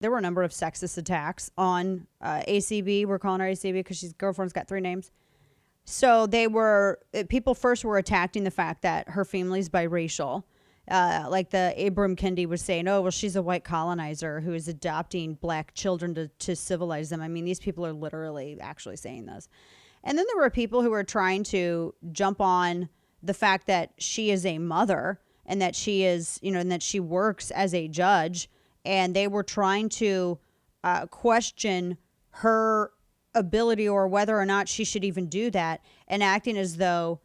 There were a number of sexist attacks on ACB. We're calling her ACB because she's girlfriend's got 3 names. So people first were attacking the fact that her family's biracial. Like the Abram Kendi was saying, oh, well, she's a white colonizer who is adopting black children to civilize them. I mean, these people are literally actually saying this. And then there were people who were trying to jump on the fact that she is a mother and that she is, and that she works as a judge. And they were trying to question her ability or whether or not she should even do that, and acting as though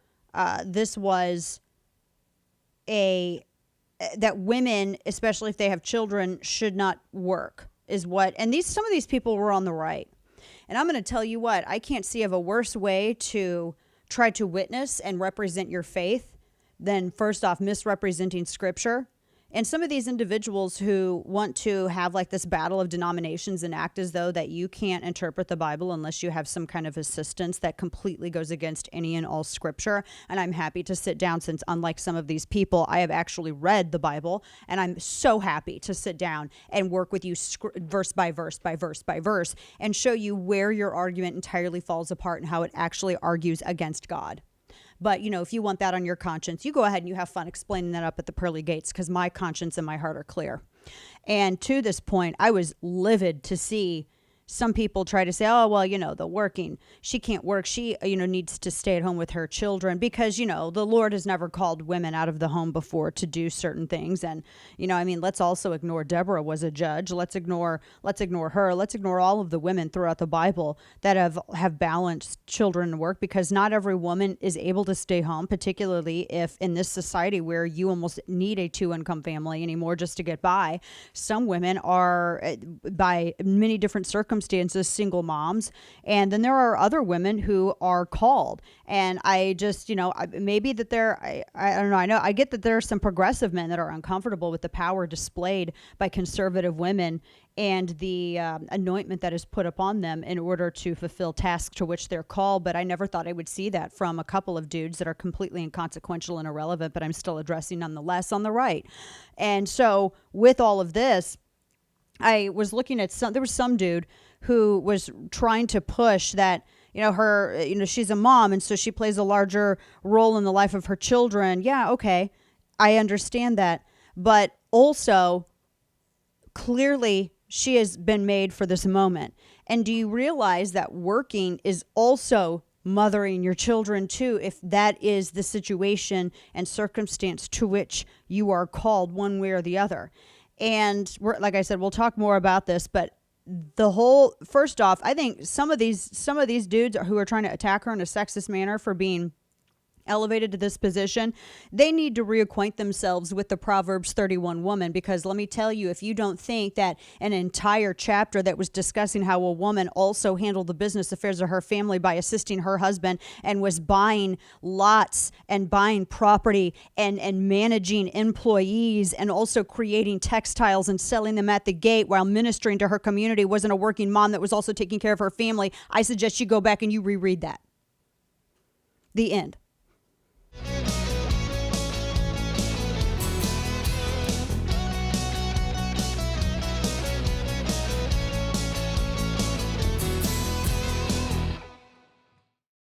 this was that women, especially if they have children, should not work is what. And some of these people were on the right. And I'm going to tell you what, I can't see of a worse way to try to witness and represent your faith than, first off, misrepresenting scripture. And some of these individuals who want to have like this battle of denominations and act as though that you can't interpret the Bible unless you have some kind of assistance that completely goes against any and all scripture. And I'm happy to sit down, since unlike some of these people, I have actually read the Bible, and I'm so happy to sit down and work with you verse by verse by verse by verse and show you where your argument entirely falls apart and how it actually argues against God. But, if you want that on your conscience, you go ahead and you have fun explaining that up at the pearly gates, because my conscience and my heart are clear. And to this point, I was livid to see some people try to say, oh, well, the working, she can't work. She, needs to stay at home with her children because, the Lord has never called women out of the home before to do certain things. And, let's also ignore Deborah was a judge. Let's ignore her. Let's ignore all of the women throughout the Bible that have balanced children and work, because not every woman is able to stay home, particularly if in this society where you almost need a 2-income family anymore just to get by. Some women are, by many different circumstances, single moms, and then there are other women who are called. And I just, maybe that I don't know. I get that there are some progressive men that are uncomfortable with the power displayed by conservative women and the anointment that is put upon them in order to fulfill tasks to which they're called. But I never thought I would see that from a couple of dudes that are completely inconsequential and irrelevant, but I'm still addressing nonetheless on the right. And so with all of this, I was looking at there was some dude who was trying to push that, she's a mom, and so she plays a larger role in the life of her children. Yeah, okay. I understand that. But also, clearly, she has been made for this moment. And do you realize that working is also mothering your children too, if that is the situation and circumstance to which you are called one way or the other? And like I said, we'll talk more about this, but first off, I think some of these dudes who are trying to attack her in a sexist manner for being elevated to this position, they need to reacquaint themselves with the Proverbs 31 woman, because let me tell you, if you don't think that an entire chapter that was discussing how a woman also handled the business affairs of her family by assisting her husband and was buying lots and buying property and managing employees and also creating textiles and selling them at the gate while ministering to her community, wasn't a working mom that was also taking care of her family, I suggest you go back and you reread that. The end.